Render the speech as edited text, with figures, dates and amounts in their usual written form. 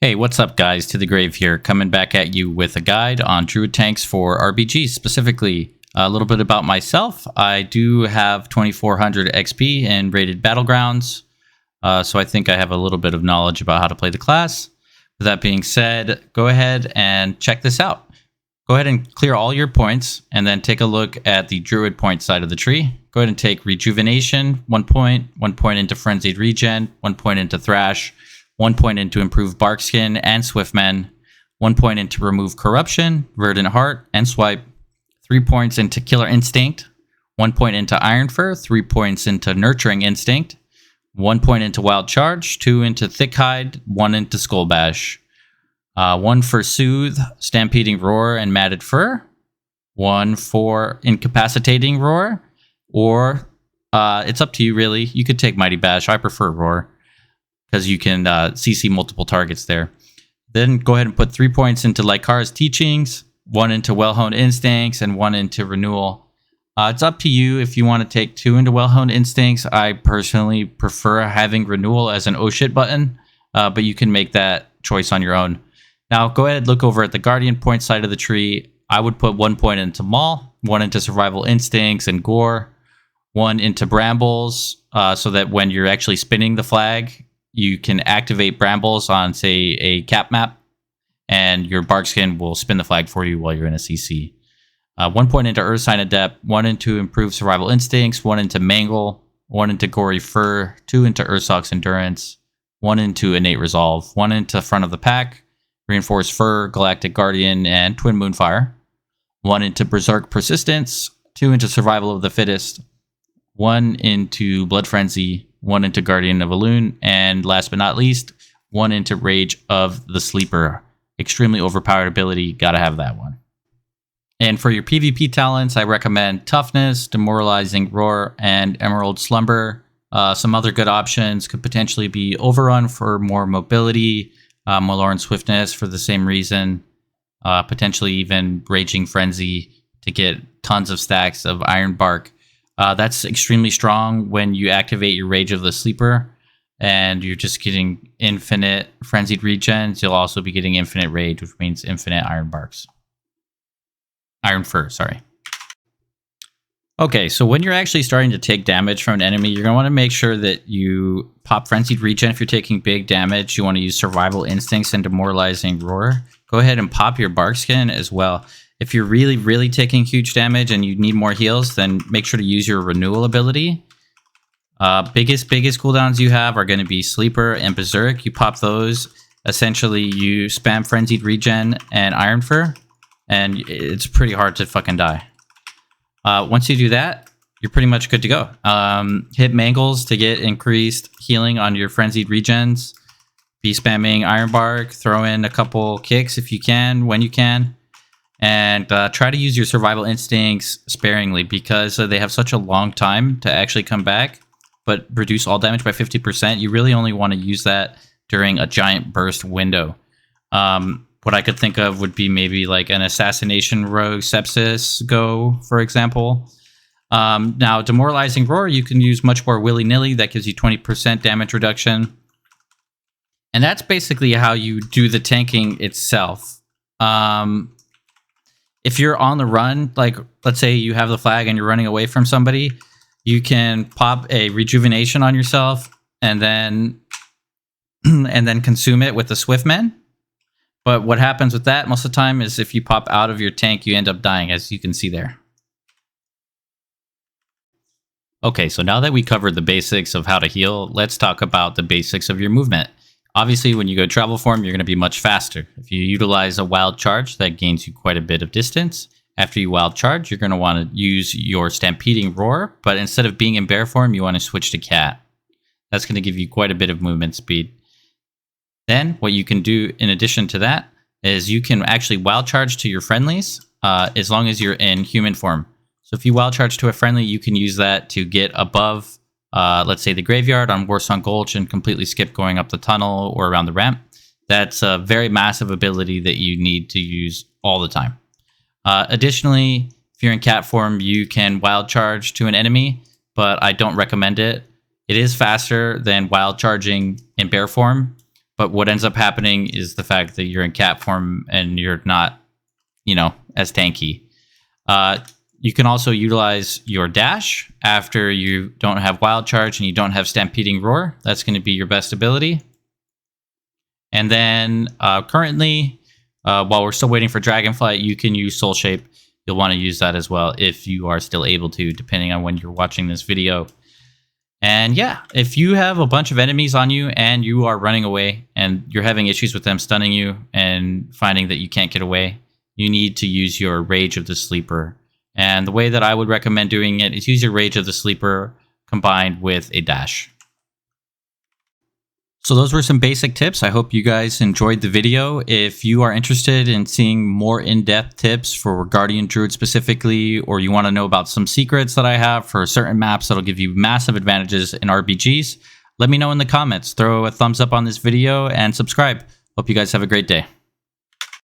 Hey, what's up guys? To the Grave here, coming back at you with a guide on Druid tanks for RBG. Specifically, a little bit about myself. I do have 2400 XP in rated battlegrounds, so I think I have a little bit of knowledge about how to play the class. With that being said, go ahead and check this out. Go ahead and clear all your points, and then take a look at the Druid point side of the tree. Go ahead and take Rejuvenation, 1 point, 1 point into Frenzied Regen, 1 point into Thrash, 1 point into Improved Barkskin and Swiftmen, 1 point into Remove Corruption, Verdant Heart, and Swipe, 3 points into Killer Instinct, 1 point into Iron Fur, 3 points into Nurturing Instinct, 1 point into Wild Charge, 2 into Thick Hide, 1 into Skull Bash, 1 for Soothe, Stampeding Roar, and Matted Fur, 1 for Incapacitating Roar, or it's up to you really. You could take Mighty Bash. I prefer Roar, because you can CC multiple targets there. Then go ahead and put 3 points into Lycara's Teachings, 1 into Well-Honed Instincts, and 1 into Renewal. It's up to you if you want to take 2 into Well-Honed Instincts. I personally prefer having Renewal as an oh shit button, but you can make that choice on your own. Now go ahead and look over at the Guardian point side of the tree. I would put 1 point into Maul, 1 into Survival Instincts and Gore, 1 into Brambles, so that when you're actually spinning the flag, you can activate Brambles on, say, a cap map, and your Barkskin will spin the flag for you while you're in a CC. 1 point into Earth Sign Adept, 1 into Improved Survival Instincts, 1 into Mangle, 1 into Gory Fur, 2 into Ursock's Endurance, 1 into Innate Resolve, 1 into Front of the Pack, Reinforced Fur, Galactic Guardian, and Twin Moonfire, 1 into Berserk Persistence, 2 into Survival of the Fittest, 1 into Blood Frenzy, 1 into Guardian of Elune, and last but not least, 1 into Rage of the Sleeper. Extremely overpowered ability, gotta have that one. And for your PvP talents, I recommend Toughness, Demoralizing Roar, and Emerald Slumber. Some other good options could potentially be Overrun for more mobility, Maloran Swiftness for the same reason, potentially even Raging Frenzy to get tons of stacks of Iron Bark. That's extremely strong when you activate your Rage of the Sleeper, and you're just getting infinite Frenzied Regens. You'll also be getting infinite Rage, which means infinite Iron Barks. Iron Fur, sorry. Okay, so when you're actually starting to take damage from an enemy, you're going to want to make sure that you pop Frenzied Regen if you're taking big damage. You want to use Survival Instincts and Demoralizing Roar. Go ahead and pop your Barkskin as well. If you're really taking huge damage and you need more heals, then make sure to use your Renewal ability. Biggest cooldowns you have are going to be Sleeper and Berserk. You pop those. Essentially, you spam Frenzied Regen and Iron Fur, and it's pretty hard to fucking die. Once you do that, you're pretty much good to go. Hit Mangles to get increased healing on your Frenzied Regens. Be spamming Iron Bark. Throw in a couple kicks if you can, when you can. And try to use your Survival Instincts sparingly, because they have such a long time to actually come back, but reduce all damage by 50%. You really only want to use that during a giant burst window. What I could think of would be maybe like an Assassination Rogue Sepsis go, for example. Now, Demoralizing Roar, you can use much more willy-nilly. That gives you 20% damage reduction. And that's basically how you do the tanking itself. If you're on the run, like let's say you have the flag and you're running away from somebody, you can pop a Rejuvenation on yourself and then consume it with the Swiftmen. But what happens with that most of the time is if you pop out of your tank, you end up dying, as you can see there. Okay, so now that we covered the basics of how to heal, let's talk about the basics of your movement. Obviously, when you go travel form, you're going to be much faster. If you utilize a Wild Charge, that gains you quite a bit of distance. After you Wild Charge, you're going to want to use your Stampeding Roar, but instead of being in bear form, you want to switch to cat. That's going to give you quite a bit of movement speed. Then, what you can do in addition to that is you can actually Wild Charge to your friendlies as long as you're in human form. So if you Wild Charge to a friendly, you can use that to get above let's say the graveyard on Warsong Gulch and completely skip going up the tunnel or around the ramp. That's a very massive ability that you need to use all the time. Additionally, if you're in cat form, you can Wild Charge to an enemy, but I don't recommend it. It is faster than Wild Charging in bear form, But what ends up happening is the fact that you're in cat form and you're not, as tanky. You can also utilize your dash after you don't have Wild Charge and you don't have Stampeding Roar. That's going to be your best ability. And then currently, while we're still waiting for Dragonflight, you can use Soul Shape. You'll want to use that as well if you are still able to, depending on when you're watching this video. And yeah, if you have a bunch of enemies on you and you are running away and you're having issues with them stunning you and finding that you can't get away, you need to use your Rage of the Sleeper. And the way that I would recommend doing it is use your Rage of the Sleeper combined with a dash. So those were some basic tips. I hope you guys enjoyed the video. If you are interested in seeing more in-depth tips for Guardian Druid specifically, or you want to know about some secrets that I have for certain maps that'll give you massive advantages in RBGs, let me know in the comments. Throw a thumbs up on this video and subscribe. Hope you guys have a great day.